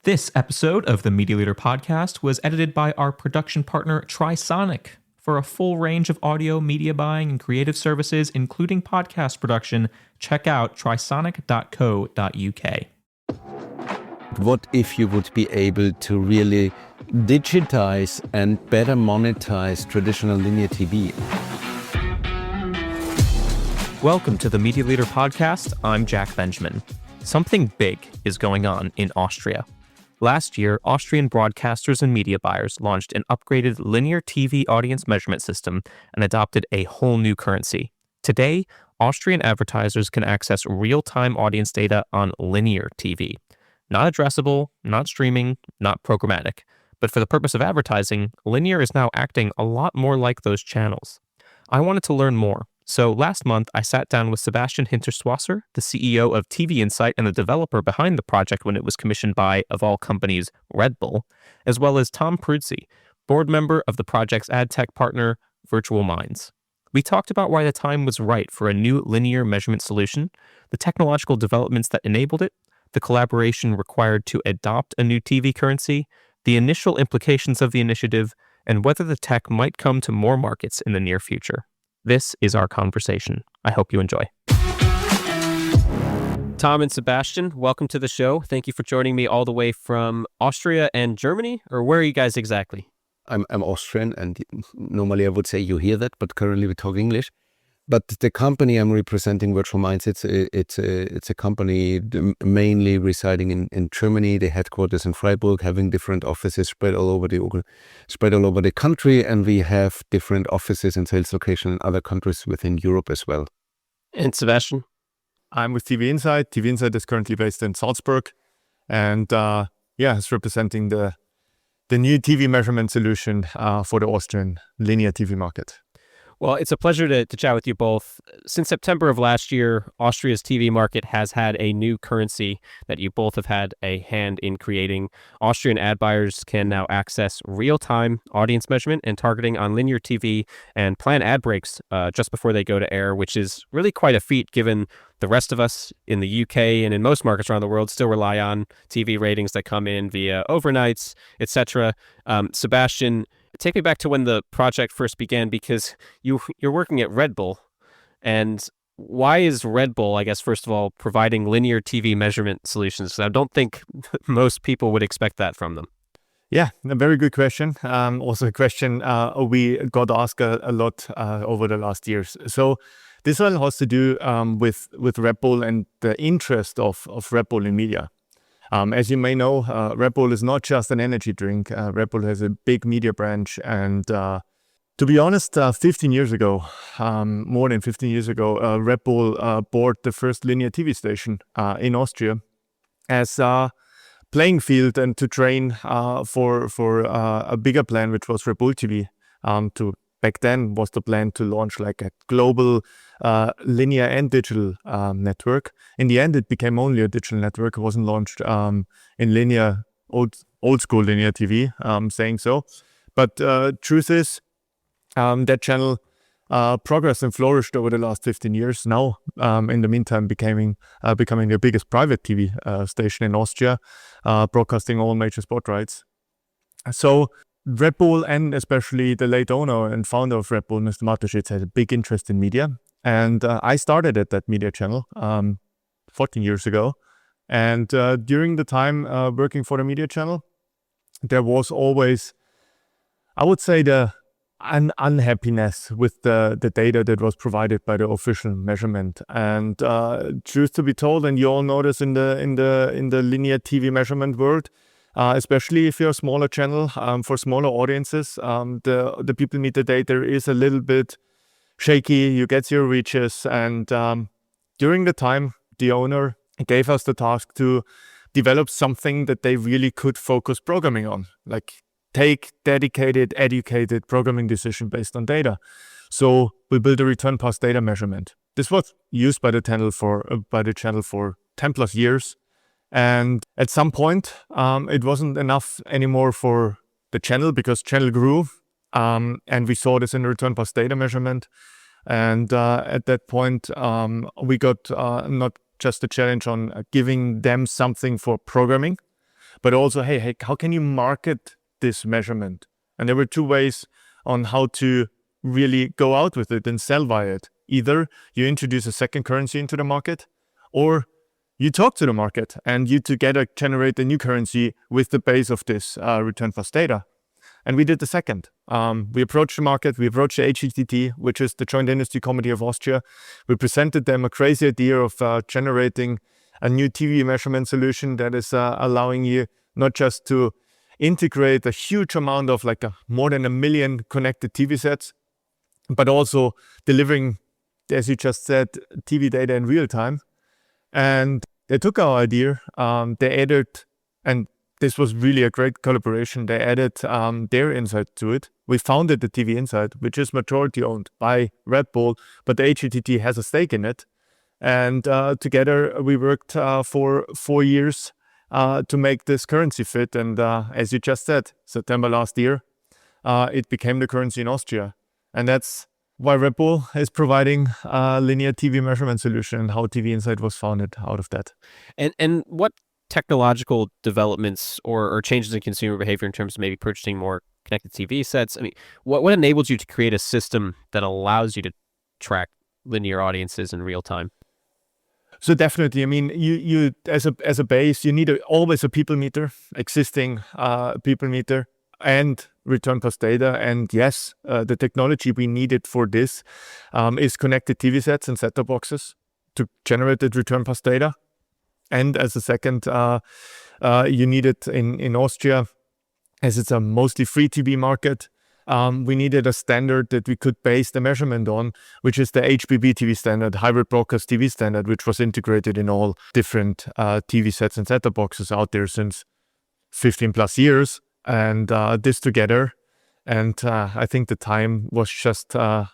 This episode of the Media Leader podcast was edited by our production partner Trisonic. For a full range of audio, media buying, and creative services, including podcast production, check out trisonic.co.uk. What if you would be able to really digitize and better monetize traditional linear TV? Welcome to the Media Leader podcast. I'm Jack Benjamin. Something big is going on in Austria. Last year, Austrian broadcasters and media buyers launched an upgraded linear TV audience measurement system and adopted a whole new currency. Today, Austrian advertisers can access real-time audience data on linear TV. Not addressable, not streaming, not programmatic. But for the purpose of advertising, linear is now acting a lot more like those channels. I wanted to learn more. So last month, I sat down with Sebastian Hinterstoisser, the CEO of TV Insight and the developer behind the project when it was commissioned by, of all companies, Red Bull, as well as Tom Peruzzi, board member of the project's adtech partner, Virtual Minds. We talked about why the time was right for a new linear measurement solution, the technological developments that enabled it, the collaboration required to adopt a new TV currency, the initial implications of the initiative, and whether the tech might come to more markets in the near future. This is our conversation. I hope you enjoy. Tom and Sebastian, welcome to the show. Thank you for joining me all the way from Austria and Germany, or where are you guys exactly? I'm Austrian, and normally I would say you hear that, but currently we talk English. But the company I'm representing, Virtual Minds, it's a company mainly residing in Germany. The headquarters in Freiburg, having different offices spread all over the country, and we have different offices and sales locations in other countries within Europe as well. And Sebastian? I'm with TV Insight. TV Insight is currently based in Salzburg, and it's representing the new TV measurement solution for the Austrian linear TV market. Well, it's a pleasure to chat with you both. Since September of last year, Austria's TV market has had a new currency that you both have had a hand in creating. Austrian ad buyers can now access real-time audience measurement and targeting on linear TV and plan ad breaks just before they go to air, which is really quite a feat given the rest of us in the UK and in most markets around the world still rely on TV ratings that come in via overnights, etc. Sebastian, take me back to when the project first began, because you're working at Red Bull. And why is Red Bull, I guess, first of all, providing linear TV measurement solutions? I don't think most people would expect that from them. Yeah, a very good question. Also a question we got asked a lot over the last years. So this all has to do with Red Bull and the interest of Red Bull in media. As you may know, Red Bull is not just an energy drink. Red Bull has a big media branch. And to be honest, 15 years ago, more than 15 years ago, Red Bull bought the first linear TV station in Austria as a playing field and to train for a bigger plan, which was Red Bull TV. Back then was the plan to launch like a global linear and digital network. In the end, it became only a digital network. It wasn't launched in linear, old school linear TV, saying so. But truth is, that channel progressed and flourished over the last 15 years. Now, in the meantime, becoming the biggest private TV station in Austria, broadcasting all major sport rights. So Red Bull, and especially the late owner and founder of Red Bull, Mr. Mateschitz, had a big interest in media. And I started at that media channel 14 years ago. And during the time working for the media channel, there was always, I would say, an unhappiness with the data that was provided by the official measurement. And truth to be told, and you all know this in the linear TV measurement world, especially if you're a smaller channel, for smaller audiences, the people meter data is a little bit shaky. You get zero reaches. And during the time, the owner gave us the task to develop something that they really could focus programming on, like take dedicated, educated programming decision based on data. So we built a return pass data measurement. This was used by the channel for 10 plus years. And at some point, it wasn't enough anymore for the channel because channel grew. And we saw this in the return pass data measurement. And at that point, we got not just a challenge on giving them something for programming, but also, hey, how can you market this measurement? And there were two ways on how to really go out with it and sell via it. Either you introduce a second currency into the market, or you talk to the market and you together generate a new currency with the base of this return fast data. And we did the second. We approached the market, we approached the HETT, which is the Joint Industry Committee of Austria. We presented them a crazy idea of generating a new TV measurement solution that is allowing you not just to integrate a huge amount of more than 1 million connected TV sets, but also delivering, as you just said, TV data in real time. And they took our idea, they added, and this was really a great collaboration, they added their insight to it. We founded the TV Insight, which is majority owned by Red Bull, but the HETT has a stake in it. And together we worked for 4 years to make this currency fit. And as you just said, September last year, it became the currency in Austria. And that's why Red Bull is providing a linear TV measurement solution, and how TV Insight was founded out of that. And what technological developments or changes in consumer behavior in terms of maybe purchasing more connected TV sets? I mean, what enables you to create a system that allows you to track linear audiences in real time? So definitely, I mean, you as a base, you need always a people meter, existing people meter, and return pass data. And yes, the technology we needed for this is connected TV sets and set-top boxes to generate the return pass data. And as a second, you need it in Austria, as it's a mostly free TV market. We needed a standard that we could base the measurement on, which is the HBB TV standard, hybrid broadcast TV standard, which was integrated in all different TV sets and set-top boxes out there since 15 plus years. And this together, and I think the time was just the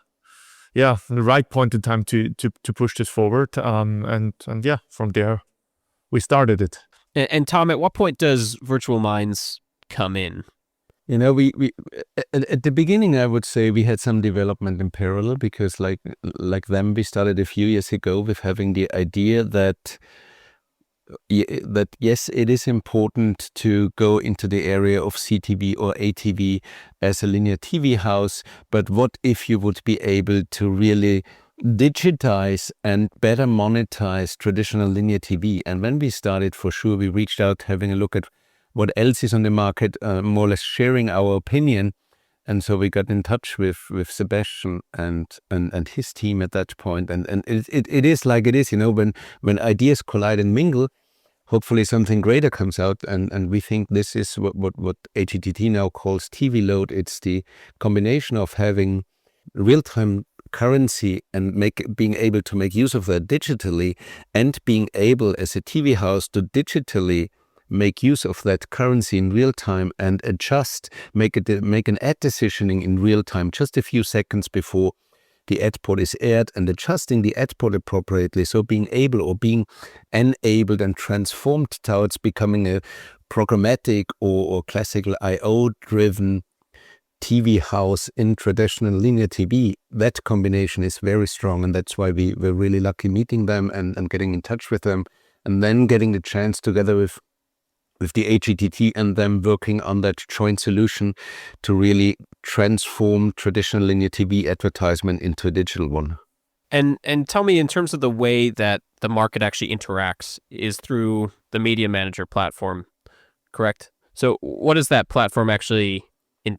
right point in time to push this forward. And from there we started it. And Tom, at what point does Virtual Minds come in? You know, we at the beginning, I would say we had some development in parallel, because like them, we started a few years ago with having the idea that yes, it is important to go into the area of CTV or ATV as a linear TV house, but what if you would be able to really digitize and better monetize traditional linear TV? And when we started, for sure, we reached out having a look at what else is on the market, more or less sharing our opinion. And so we got in touch with Sebastian and his team at that point. And it is like it is, you know, when ideas collide and mingle, hopefully something greater comes out. And we think this is what HETT now calls TV load. It's the combination of having real-time currency and being able to make use of that digitally, and being able as a TV house to digitally make use of that currency in real time and adjust, make an ad decisioning in real time, just a few seconds before the ad pod is aired, and adjusting the ad pod appropriately. So being able or being enabled and transformed towards becoming a programmatic or classical IO driven TV house in traditional linear TV, that combination is very strong. And that's why we were really lucky meeting them and getting in touch with them, and then getting the chance together with the HETT and them working on that joint solution to really transform traditional linear TV advertisement into a digital one. And tell me, in terms of the way that the market actually interacts is through the Media Manager platform, correct? So what does that platform actually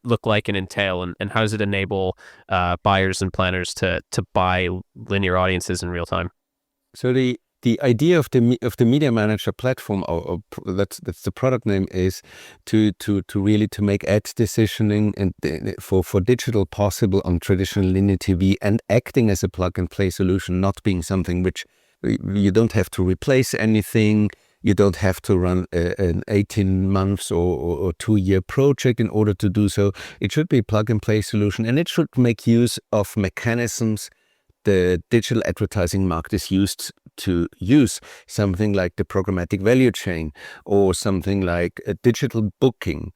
look like and entail, and how does it enable buyers and planners to buy linear audiences in real time? So the idea of the Media Manager platform, or that's the product name, is to really make ad decisioning and for digital possible on traditional linear TV, and acting as a plug and play solution, not being something which you don't have to replace anything. You don't have to run an 18 months or 2-year project in order to do so. It should be a plug and play solution, and it should make use of mechanisms the digital advertising market is used to use, something like the programmatic value chain, or something like a digital booking,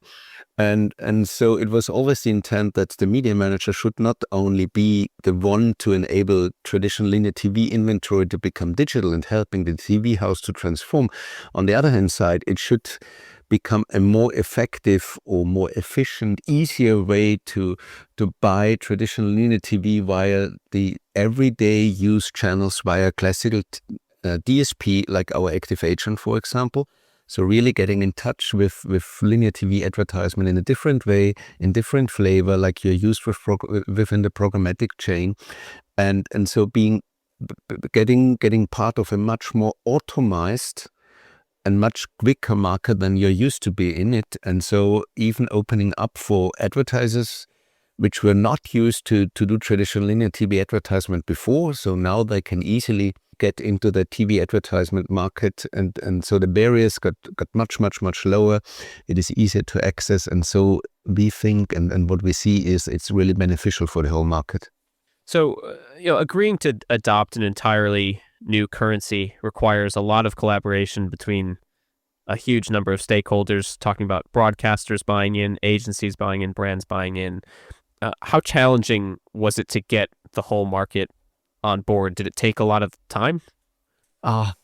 And so it was always the intent that the media manager should not only be the one to enable traditional linear TV inventory to become digital and helping the TV house to transform. On the other hand side, it should become a more effective or more efficient, easier way to buy traditional linear TV via the everyday use channels via classical DSP, like our Active Agent, for example. So really getting in touch with linear TV advertisement in a different way, in different flavor, like you're used within the programmatic chain. And so getting part of a much more automized and much quicker market than you're used to be in it. And so even opening up for advertisers which were not used to do traditional linear TV advertisement before. So now they can easily get into the TV advertisement market. And so the barriers got much lower. It is easier to access. And so we think, and what we see is it's really beneficial for the whole market. So, agreeing to adopt an entirely new currency requires a lot of collaboration between a huge number of stakeholders, talking about broadcasters buying in, agencies buying in, brands buying in. How challenging was it to get the whole market on board? Did it take a lot of time?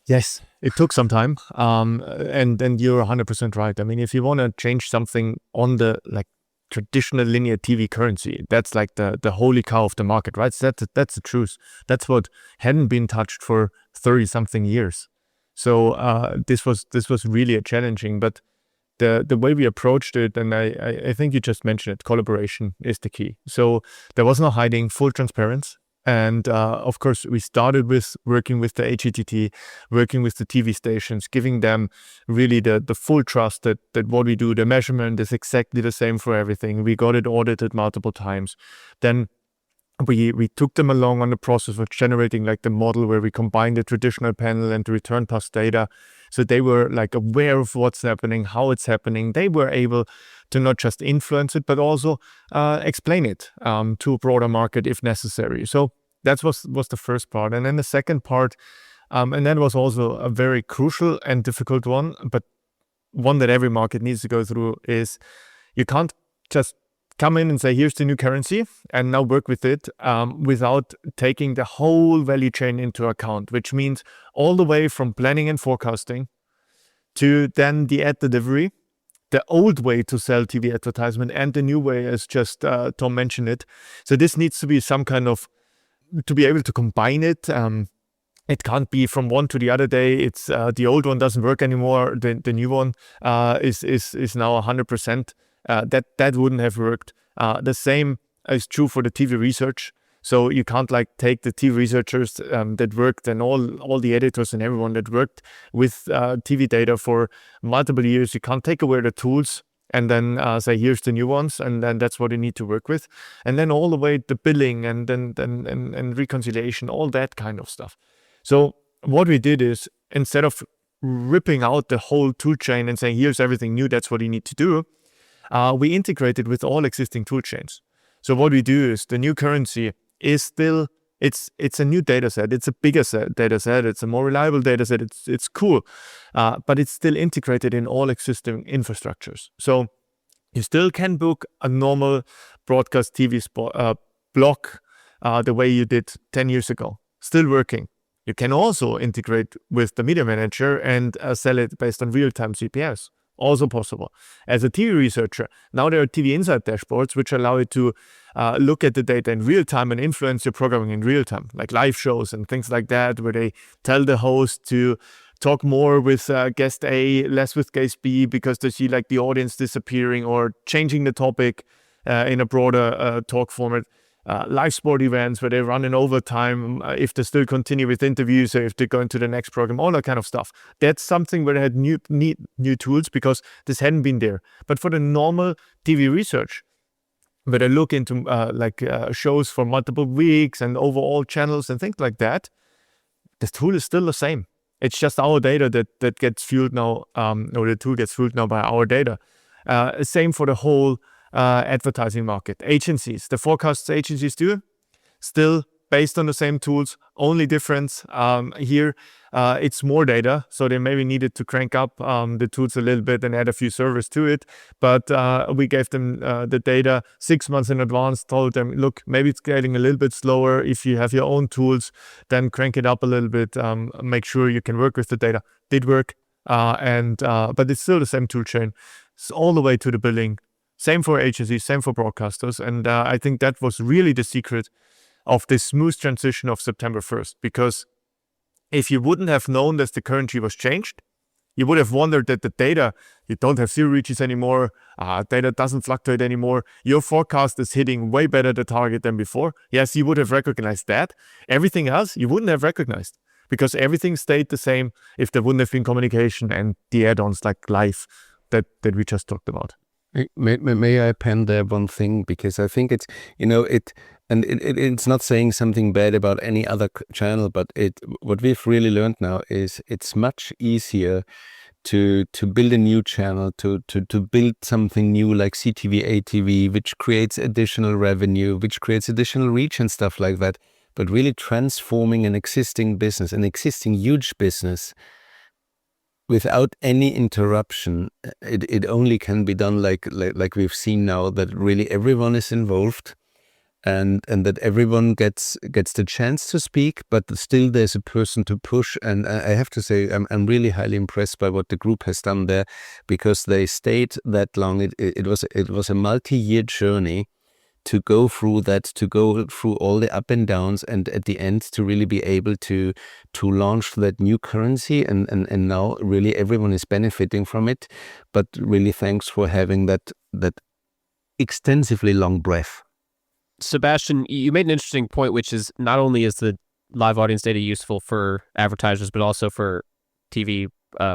Yes, it took some time. And you're 100% right. I mean, if you want to change something on the traditional linear TV currency, that's like the holy cow of the market, right? So that's the truth. That's what hadn't been touched for 30-something years. So this was really challenging, but the way we approached it, and I think you just mentioned it, collaboration is the key. So there was no hiding, full transparency. And of course, we started with working with the HETT, working with the TV stations, giving them really the full trust that what we do, the measurement is exactly the same for everything. We got it audited multiple times. Then we took them along on the process of generating the model where we combine the traditional panel and the return pass data. So they were aware of what's happening, how it's happening. They were able to not just influence it, but also explain it to a broader market if necessary. So that was the first part. And then the second part, and that was also a very crucial and difficult one, but one that every market needs to go through, is you can't just come in and say, here's the new currency, and now work with it without taking the whole value chain into account, which means all the way from planning and forecasting to then the ad delivery, the old way to sell TV advertisement and the new way, as just Tom mentioned it. So this needs to be some kind of, to be able to combine it. It can't be from one to the other day. It's the old one doesn't work anymore. The new one is now 100%. That wouldn't have worked. The same is true for the TV research. So you can't take the TV researchers that worked and all the editors and everyone that worked with TV data for multiple years. You can't take away the tools and then say, here's the new ones, and then that's what you need to work with. And then all the way the billing and reconciliation, all that kind of stuff. So what we did is, instead of ripping out the whole tool chain and saying, here's everything new, that's what you need to do, we integrated with all existing tool chains. So what we do is, the new currency is still, it's a new data set. It's a bigger data set. It's a more reliable data set. It's cool, but it's still integrated in all existing infrastructures. So you still can book a normal broadcast TV block the way you did 10 years ago. Still working. You can also integrate with the media manager and sell it based on real-time CPS. Also possible. As a TV researcher, now there are TV Insight dashboards which allow you to look at the data in real time and influence your programming in real time, like live shows and things like that, where they tell the host to talk more with guest A, less with guest B, because they see the audience disappearing, or changing the topic in a broader talk format. Live sport events where they run in overtime, if they still continue with interviews, or if they go into the next program, all that kind of stuff. That's something where they had new tools, because this hadn't been there. But for the normal TV research, where they look into shows for multiple weeks and overall channels and things like that, the tool is still the same. It's just our data that gets fueled now, or the tool gets fueled now by our data. Same for the whole advertising market. Agencies, the forecasts agencies do, still based on the same tools. Only difference here, it's more data. So they maybe needed to crank up the tools a little bit and add a few servers to it. But we gave them the data 6 months in advance, told them, look, maybe it's getting a little bit slower. If you have your own tools, then crank it up a little bit. Make sure you can work with the data. Did work. But it's still the same tool chain. It's all the way to the billing. Same for agencies, same for broadcasters. And I think that was really the secret of this smooth transition of September 1st. Because if you wouldn't have known that the currency was changed, you would have wondered that the data, you don't have zero reaches anymore, data doesn't fluctuate anymore, your forecast is hitting way better the target than before. Yes, you would have recognized that. Everything else, you wouldn't have recognized. Because everything stayed the same if there wouldn't have been communication and the add-ons like live that we just talked about. May I pen there one thing, because I think it's, it's not saying something bad about any other channel, but what we've really learned now is it's much easier to build a new channel, to build something new like CTV, ATV, which creates additional revenue, which creates additional reach and stuff like that. But really transforming an existing business, an existing huge business, without any interruption, it only can be done like we've seen now, that really everyone is involved, and that everyone gets the chance to speak, but still there's a person to push. And I have to say, I'm really highly impressed by what the group has done there, because they stayed that long. It was a multi-year journey to go through that, to go through all the up and downs, and at the end to really be able to launch that new currency, and now really everyone is benefiting from it. But really thanks for having that extensively long breath. Sebastian, you made an interesting point, which is not only is the live audience data useful for advertisers, but also for TV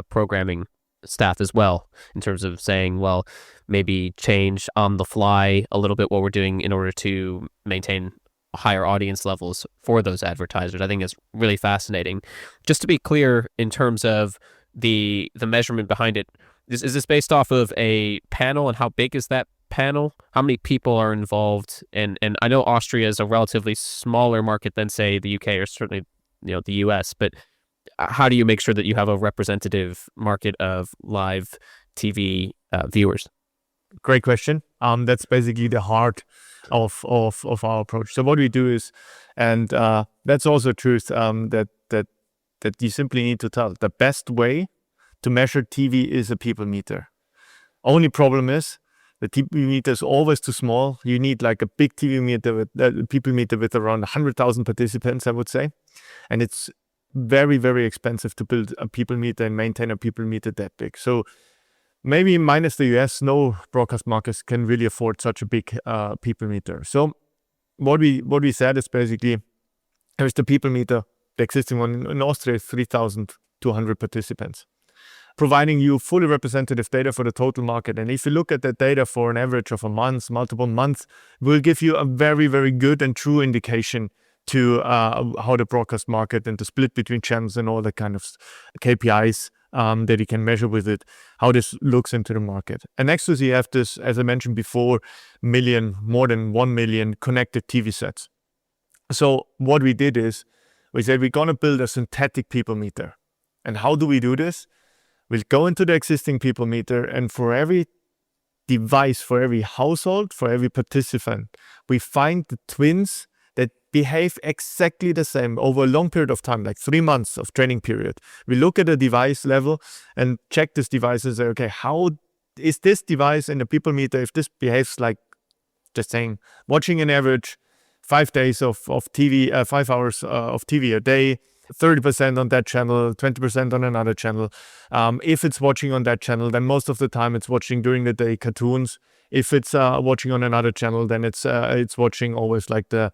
programming staff as well, in terms of saying, well, maybe change on the fly a little bit what we're doing in order to maintain higher audience levels for those advertisers. I think it's really fascinating. Just to be clear, in terms of the measurement behind it, is this based off of a panel, and how big is that panel? How many people are involved? And I know Austria is a relatively smaller market than, say, the UK or certainly the US, but how do you make sure that you have a representative market of live TV viewers? Great question. That's basically the heart of our approach. So what we do is, and that's also truth, that you simply need to tell. The best way to measure TV is a people meter. Only problem is the TV meter is always too small. You need like a big TV meter with people meter with around 100,000 participants, I would say, and it's very, very expensive to build a people meter and maintain a people meter that big. So maybe minus the US, no broadcast markets can really afford such a big people meter. So what we said is basically, here's the people meter, the existing one in Austria is 3,200 participants, providing you fully representative data for the total market. And if you look at that data for an average of a month, multiple months, will give you a very, very good and true indication to how the broadcast market and the split between channels and all the kind of KPIs that you can measure with it, how this looks into the market. And next to this, you have this, as I mentioned before, more than 1 million connected TV sets. So what we did is, we said we're going to build a synthetic people meter. And how do we do this? We'll go into the existing people meter, and for every device, for every household, for every participant, we find the twins that behave exactly the same over a long period of time, like 3 months of training period. We look at the device level and check this device and say, okay, how is this device in the people meter, if this behaves like, just saying, watching an average 5 days of TV, 5 hours of TV a day, 30% on that channel, 20% on another channel. If it's watching on that channel, then most of the time it's watching during the day cartoons. If it's watching on another channel, then it's watching always like the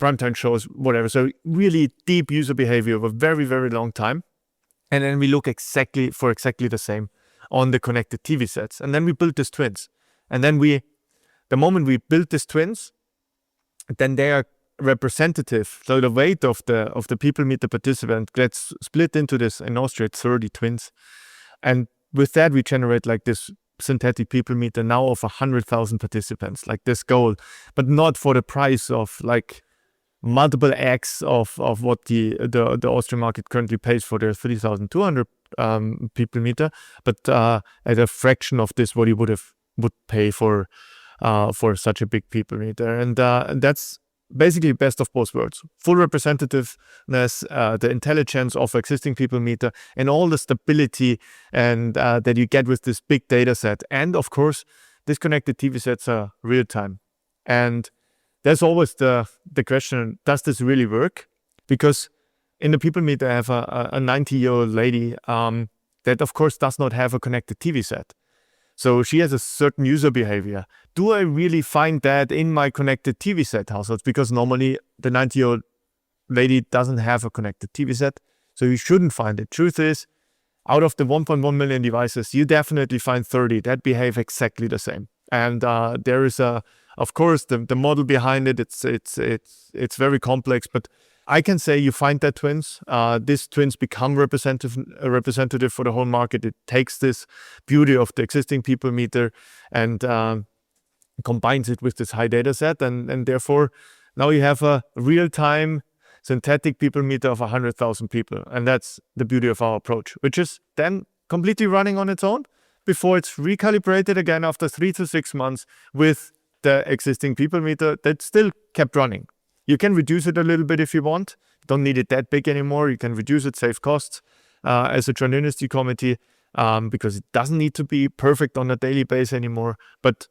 primetime shows, whatever. So really deep user behavior over a very, very long time. And then we look exactly the same on the connected TV sets. And then we build these twins. And then the moment we build these twins, then they are representative. So the weight of the people meter participant gets split into this, in Austria, 30 twins. And with that, we generate like this synthetic people meter now of 100,000 participants, like this goal, but not for the price of like multiple X of what the Austrian market currently pays for their 3,200 people meter, but at a fraction of this what you would pay for such a big people meter. And that's basically best of both worlds: full representativeness, the intelligence of existing people meter, and all the stability and that you get with this big data set. And of course, disconnected TV sets are real time. And there's always the question, does this really work? Because in the people meter, I have a 90-year-old lady that of course does not have a connected TV set. So she has a certain user behavior. Do I really find that in my connected TV set households? Because normally the 90-year-old lady doesn't have a connected TV set, so you shouldn't find it. Truth is, out of the 1.1 million devices, you definitely find 30 that behave exactly the same. And there is of course, the model behind it. It's very complex, but I can say you find that twins. These twins become representative for the whole market. It takes this beauty of the existing people meter and combines it with this high data set, and therefore now you have a real-time synthetic people meter of 100,000 people, and that's the beauty of our approach, which is then completely running on its own before it's recalibrated again after 3 to 6 months with the existing people meter that still kept running. You can reduce it a little bit if you want. You don't need it that big anymore. You can reduce it, save costs as a transiency committee because it doesn't need to be perfect on a daily basis anymore. But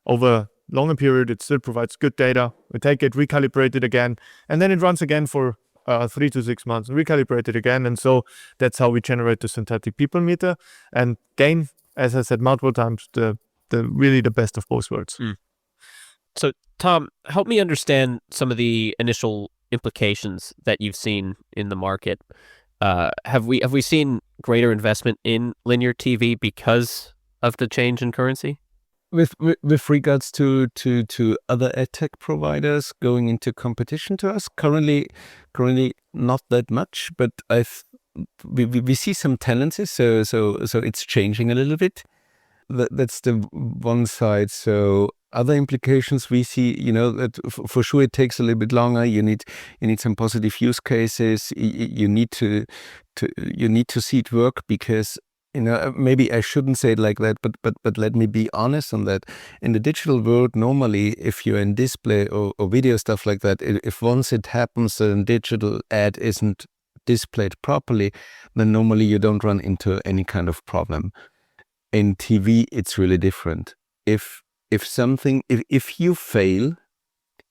over a longer period, it still provides good data. We take it, recalibrate it again, and then it runs again for 3 to 6 months, recalibrate it again. And so that's how we generate the synthetic people meter and gain, as I said multiple times, the really the best of both worlds. So, Tom, help me understand some of the initial implications that you've seen in the market. Have we seen greater investment in linear TV because of the change in currency? With regards to other adtech providers going into competition to us, currently not that much, but we see some tendencies. So it's changing a little bit. That's the one side. So other implications we see, that for sure it takes a little bit longer. You need some positive use cases. You need to see it work because maybe I shouldn't say it like that, but let me be honest on that. In the digital world, normally if you're in display or video stuff like that, if once it happens that a digital ad isn't displayed properly, then normally you don't run into any kind of problem. In TV, it's really different. If you fail,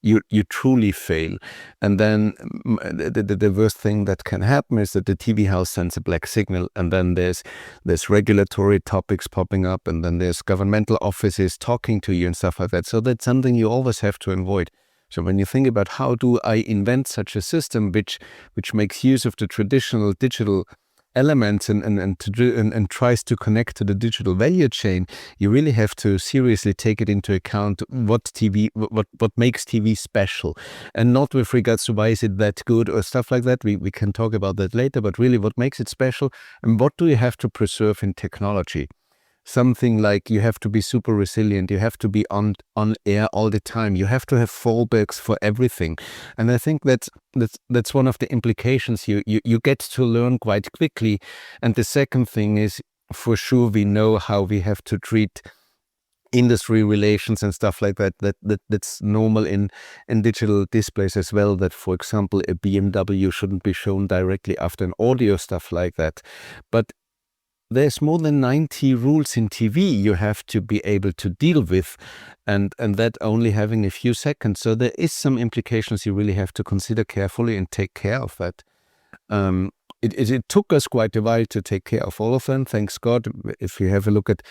you truly fail, and then the worst thing that can happen is that the TV house sends a black signal, and then there's regulatory topics popping up, and then there's governmental offices talking to you and stuff like that. So that's something you always have to avoid. So when you think about how do I invent such a system which makes use of the traditional digital elements and tries to connect to the digital value chain, you really have to seriously take it into account what makes TV special, and not with regards to why is it that good or stuff like that. We can talk about that later, but really what makes it special and what do you have to preserve in technology. Something like you have to be super resilient, you have to be on air all the time, you have to have fallbacks for everything. And I think that's one of the implications you get to learn quite quickly. And the second thing is, for sure, we know how we have to treat industry relations and stuff like that. That's normal in digital displays as well, that, for example, a BMW shouldn't be shown directly after an audio, stuff like that. But there's more than 90 rules in TV you have to be able to deal with, and that only having a few seconds. So there is some implications you really have to consider carefully and take care of that. It took us quite a while to take care of all of them, thanks God. If you have a look at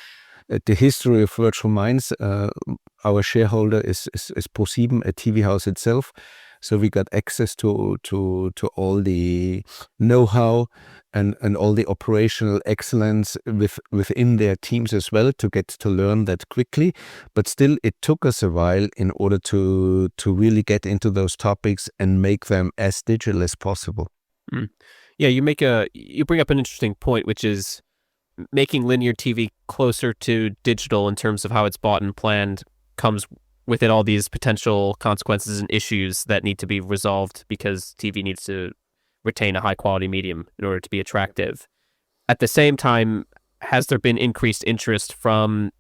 the history of Virtual Minds, our shareholder is ProSieben, a TV house itself. So we got access to all the know-how and all the operational excellence within their teams as well to get to learn that quickly. But still, it took us a while in order to really get into those topics and make them as digital as possible. Yeah, you bring up an interesting point, which is making linear TV closer to digital in terms of how it's bought and planned comes within all these potential consequences and issues that need to be resolved because TV needs to retain a high quality medium in order to be attractive. At the same time, has there been increased interest from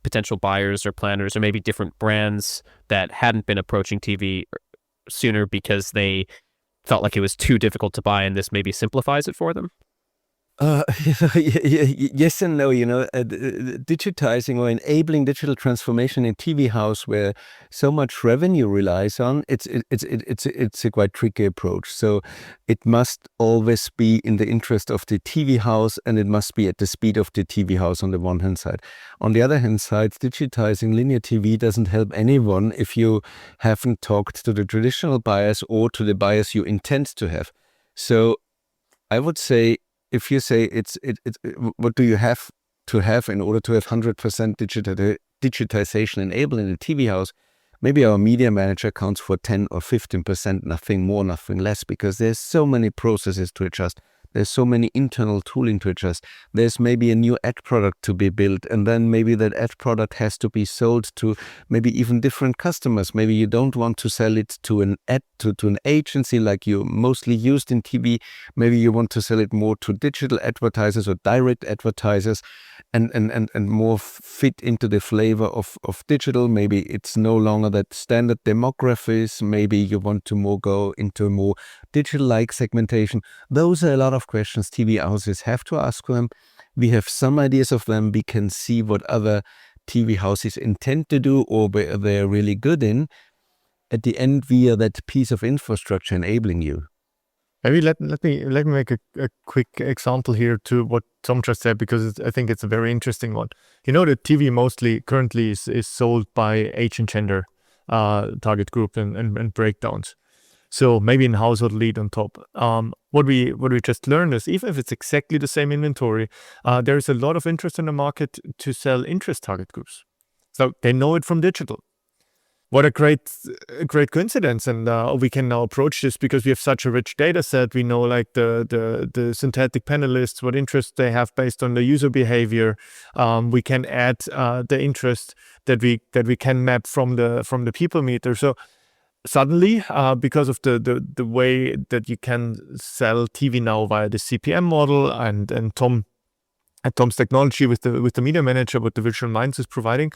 potential buyers or planners or maybe different brands that hadn't been approaching TV sooner because they felt like it was too difficult to buy and this maybe simplifies it for them? Yes and no. Digitizing or enabling digital transformation in TV house, where so much revenue relies on, it's a quite tricky approach. So it must always be in the interest of the TV house, and it must be at the speed of the TV house on the one hand side. On the other hand side, digitizing linear TV doesn't help anyone if you haven't talked to the traditional buyers or to the buyers you intend to have. So I would say, if you say what do you have to have in order to have 100% digitization enabled in a TV house, maybe our media manager counts for 10 or 15%, nothing more, nothing less, because there's so many processes to adjust. There's so many internal tooling to adjust. There's maybe a new ad product to be built, and then maybe that ad product has to be sold to maybe even different customers. Maybe you don't want to sell it to an agency like you mostly used in TV. Maybe you want to sell it more to digital advertisers or direct advertisers, and more fit into the flavor of digital. Maybe it's no longer that standard demographics. Maybe you want to go into more digital-like segmentation. Those are a lot of questions TV houses have to ask them. We have some ideas of them. We can see what other TV houses intend to do or where they're really good in. At the end, we are that piece of infrastructure enabling you. Maybe let me make a quick example here to what Tom just said, because I think it's a very interesting one. The TV mostly currently is sold by age and gender target group and breakdowns. So maybe in household lead on top. What we just learned is, even if it's exactly the same inventory, there is a lot of interest in the market to sell interest target groups. So they know it from digital. What a great coincidence, and we can now approach this because we have such a rich data set. We know like the synthetic panelists, what interest they have based on the user behavior. We can add the interest that we can map from the people meter. So suddenly, because of the way that you can sell TV now via the CPM model and Tom's technology with the media manager, what the Virtual Minds is providing,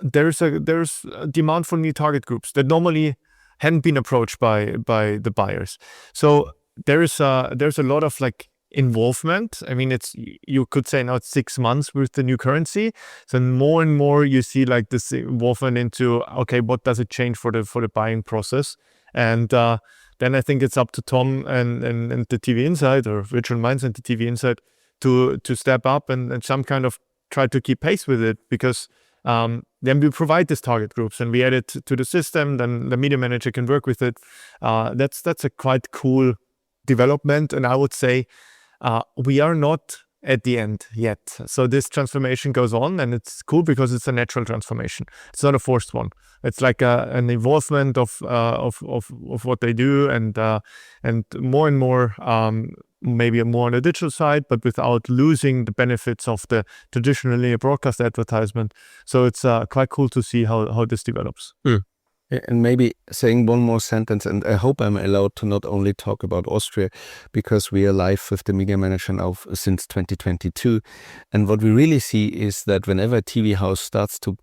there's a demand for new target groups that normally hadn't been approached by the buyers. So there's a lot of like involvement. I mean, you could say now it's 6 months with the new currency. So more and more you see like this involvement into, okay, what does it change for the buying process? And then I think it's up to Tom and the TV Insight, or Virtual Minds and the TV Insight, to step up and some kind of try to keep pace with it, because then we provide these target groups and we add it to the system. Then the media manager can work with it. That's a quite cool development, and I would say we are not at the end yet. So this transformation goes on, and it's cool because it's a natural transformation. It's not a forced one. It's like an involvement of what they do, and more and more, maybe more on the digital side, but without losing the benefits of the traditionally broadcast advertisement. So it's quite cool to see how this develops. And maybe saying one more sentence, and I hope I'm allowed to not only talk about Austria, because we are live with the media manager now since 2022. And what we really see is that whenever a TV house starts to,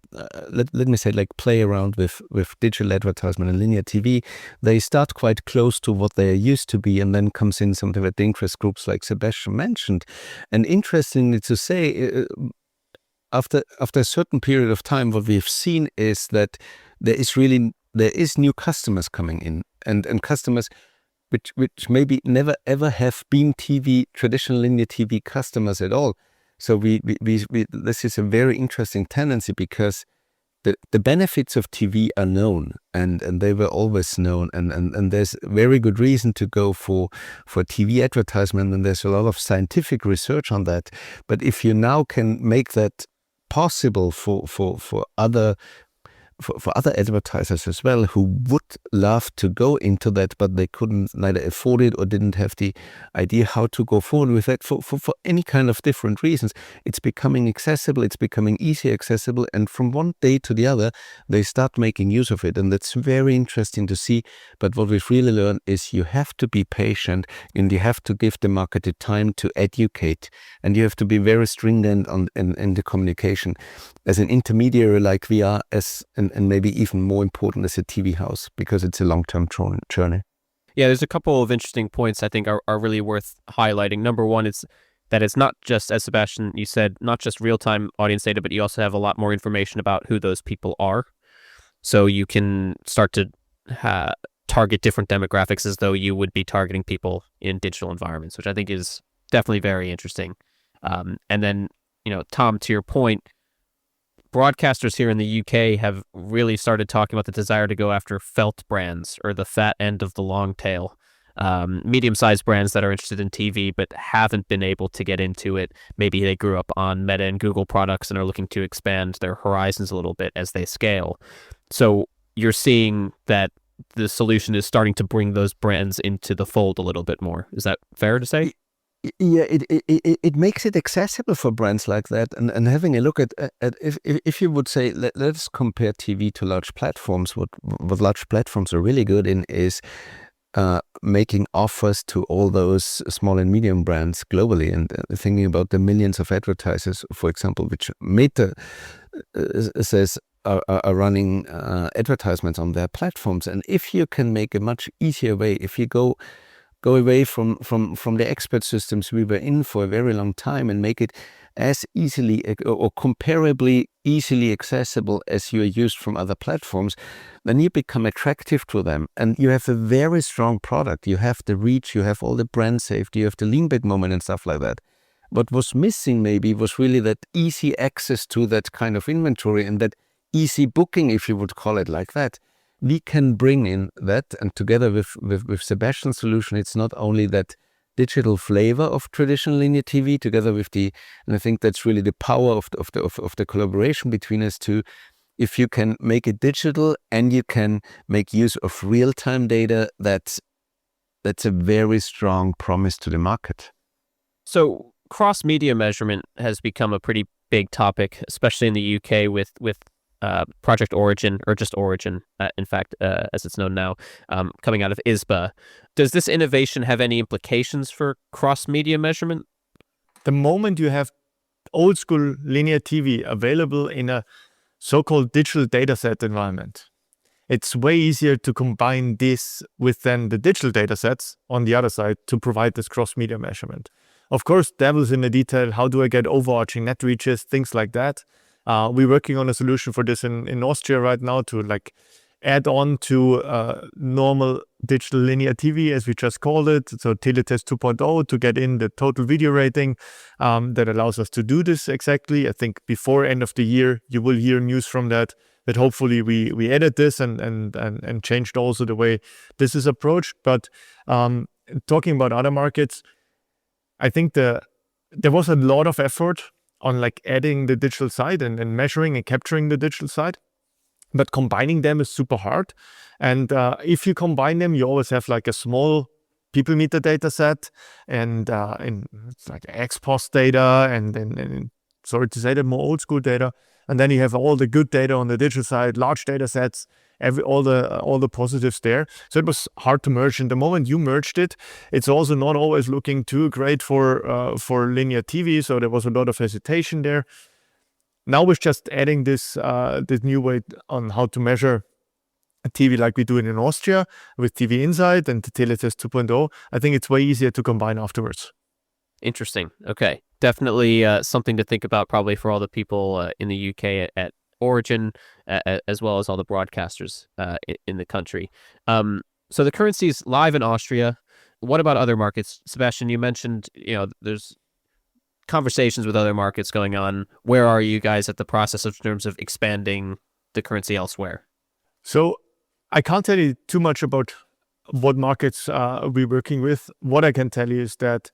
let me say, like play around with digital advertisement and linear TV, they start quite close to what they are used to be, and then comes in something with the interest groups like Sebastian mentioned. And interestingly to say, after a certain period of time, what we've seen is that there is new customers coming in, and customers which maybe never ever have been traditional linear TV customers at all. So we this is a very interesting tendency, because the benefits of TV are known, and they were always known, and there's very good reason to go for TV advertisement, and there's a lot of scientific research on that. But if you now can make that possible for other for other advertisers as well who would love to go into that, but they couldn't neither afford it or didn't have the idea how to go forward with that for any kind of different reasons. It's becoming accessible, it's becoming easy accessible, and from one day to the other, they start making use of it. And that's very interesting to see. But what we've really learned is you have to be patient and you have to give the market the time to educate, and you have to be very stringent in the communication as an intermediary like we are, and maybe even more important as a TV house, because it's a long-term journey. Yeah, there's a couple of interesting points I think are really worth highlighting. Number one is that it's not just, as Sebastian, you said, not just real-time audience data, but you also have a lot more information about who those people are. So you can start to target different demographics as though you would be targeting people in digital environments, which I think is definitely very interesting. And then, Tom, to your point, broadcasters here in the UK have really started talking about the desire to go after felt brands, or the fat end of the long tail, medium-sized brands that are interested in TV but haven't been able to get into it. Maybe they grew up on Meta and Google products and are looking to expand their horizons a little bit as they scale. So you're seeing that the solution is starting to bring those brands into the fold a little bit more. Is that fair to say? Yeah, it makes it accessible for brands like that, and having a look at if you would say let's compare TV to large platforms. What large platforms are really good in is making offers to all those small and medium brands globally, and thinking about the millions of advertisers, for example, which Meta says are running advertisements on their platforms. And if you can make a much easier way, if you go away from the expert systems we were in for a very long time and make it as easily or comparably easily accessible as you are used from other platforms, then you become attractive to them. And you have a very strong product. You have the reach, you have all the brand safety, you have the lean back moment and stuff like that. What was missing maybe was really that easy access to that kind of inventory and that easy booking, if you would call it like that. We can bring in that, and together with Sebastian's solution, it's not only that digital flavor of traditional linear TV, together with and I think that's really the power of the collaboration between us two. If you can make it digital and you can make use of real-time data, that's a very strong promise to the market. So cross-media measurement has become a pretty big topic, especially in the UK with Project Origin, or just Origin, in fact, as it's known now, coming out of ISBA. Does this innovation have any implications for cross-media measurement? The moment you have old school linear TV available in a so-called digital dataset environment, it's way easier to combine this with then the digital datasets on the other side to provide this cross-media measurement. Of course, devil's in the detail. How do I get overarching net reaches, things like that? We're working on a solution for this in Austria right now to add on to normal digital linear TV, as we just called it. So Teletest 2.0 to get in the total video rating that allows us to do this exactly. I think before end of the year, you will hear news from that hopefully we added this and changed also the way this is approached. But talking about other markets, I think there was a lot of effort on adding the digital side and measuring and capturing the digital side. But combining them is super hard. And if you combine them, you always have a small people meter data set and it's ex post data and sorry to say that, more old school data. And then you have all the good data on the digital side, large data sets, all the positives there. So it was hard to merge. And the moment you merged it, it's also not always looking too great for linear TV. So there was a lot of hesitation there. Now we're just adding this new way on how to measure a TV like we do it in Austria with TV Insight and the Teletest 2.0. I think it's way easier to combine afterwards. Interesting. Okay. Definitely something to think about probably for all the people in the UK at Origin, as well as all the broadcasters in the country. So the currency is live in Austria. What about other markets? Sebastian, you mentioned, there's conversations with other markets going on. Where are you guys at the process in terms of expanding the currency elsewhere? So I can't tell you too much about what markets we're working with. What I can tell you is that,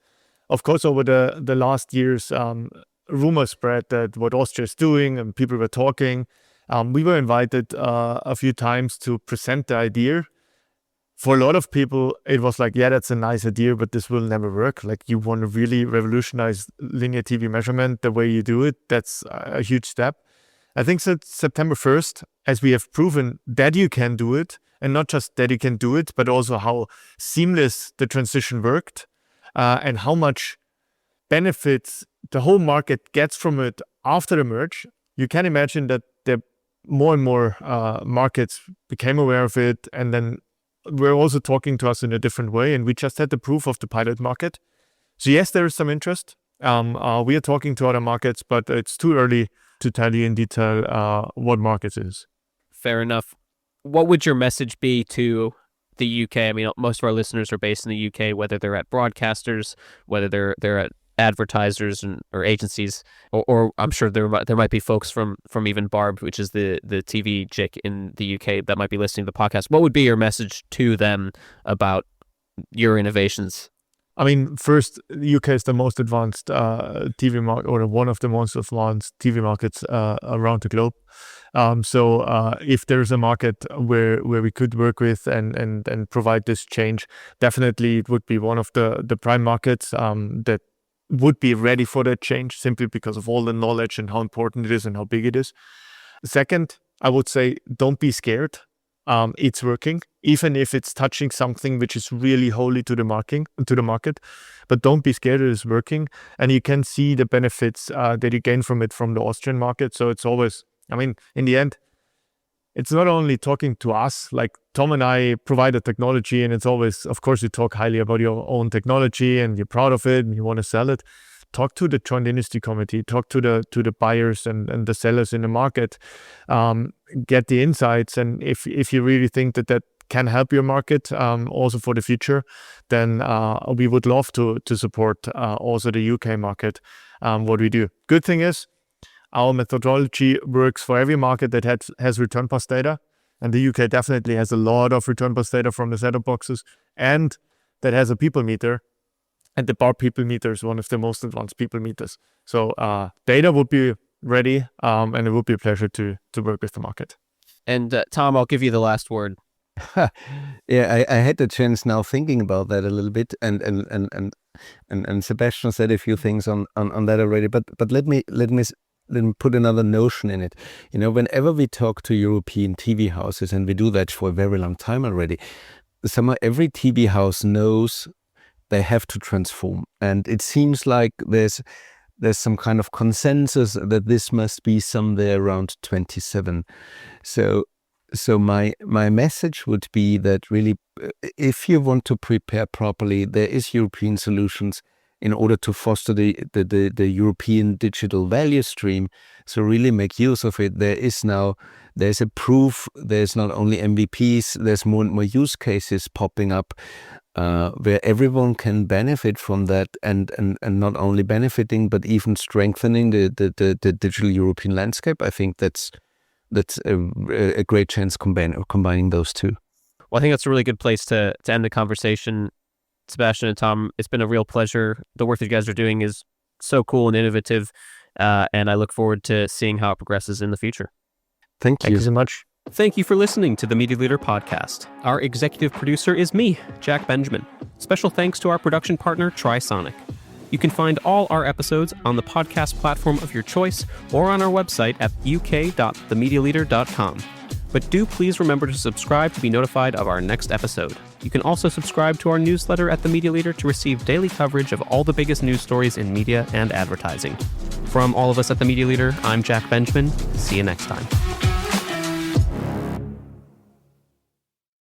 of course, over the last years, rumors spread that what Austria is doing and people were talking. We were invited a few times to present the idea. For a lot of people, it was like, yeah, that's a nice idea, but this will never work. Like, you want to really revolutionize linear TV measurement the way you do it. That's a huge step. I think since September 1st, as we have proven that you can do it, and not just that you can do it, but also how seamless the transition worked, and how much benefits the whole market gets from it after the merge, you can imagine that more and more markets became aware of it, and then we're also talking to us in a different way, and we just had the proof of the pilot market. So yes, there is some interest. We are talking to other markets, but it's too early to tell you in detail what markets it is. Fair enough. What would your message be to the UK? I mean, most of our listeners are based in the UK, whether they're at broadcasters, whether they're at advertisers or agencies, or I'm sure there might be folks from even Barb, which is the TV JIC in the UK, that might be listening to the podcast. What would be your message to them about your innovations? I mean, first, the UK is the most advanced TV market, or one of the most advanced TV markets around the globe. So if there's a market where we could work with and provide this change, definitely it would be one of the prime markets that would be ready for that change, simply because of all the knowledge and how important it is and how big it is. Second, I would say, don't be scared. It's working, even if it's touching something which is really holy to the market. But don't be scared, it is working, and you can see the benefits that you gain from it from the Austrian market. So it's always, I mean, in the end, it's not only talking to us, like Tom and I provide the technology, and it's always, of course, you talk highly about your own technology and you're proud of it and you want to sell it. Talk to the Joint Industry Committee, talk to the buyers and the sellers in the market, get the insights. And if you really think that can help your market also for the future, then we would love to support also the UK market, what we do. Good thing is, our methodology works for every market that has return pass data. And the UK definitely has a lot of return pass data from the set-top boxes, and that has a people meter. And the Barb people meter is one of the most advanced people meters. So data would be ready, and it would be a pleasure to work with the market. And Tom, I'll give you the last word. Yeah, I had the chance now thinking about that a little bit, and Sebastian said a few things on that already. But let me put another notion in it. You know, whenever we talk to European TV houses, and we do that for a very long time already, somehow every TV house knows they have to transform, and it seems like there's some kind of consensus that this must be somewhere around 27. So my message would be that really, if you want to prepare properly, there is European solutions in order to foster the European digital value stream. So really make use of it. There's a proof. There's not only MVPs. There's more and more use cases popping up where everyone can benefit from that, and not only benefiting but even strengthening the digital European landscape. I think that's a great chance combining those two. Well, I think that's a really good place to end the conversation. Sebastian and Tom, it's been a real pleasure. The work that you guys are doing is so cool and innovative, and I look forward to seeing how it progresses in the future. Thank you so much. Thank you for listening to the Media Leader podcast. Our executive producer is me, Jack Benjamin. Special thanks to our production partner, Trisonic. You can find all our episodes on the podcast platform of your choice or on our website at uk.themedialeader.com. But do please remember to subscribe to be notified of our next episode. You can also subscribe to our newsletter at The Media Leader to receive daily coverage of all the biggest news stories in media and advertising. From all of us at The Media Leader, I'm Jack Benjamin. See you next time.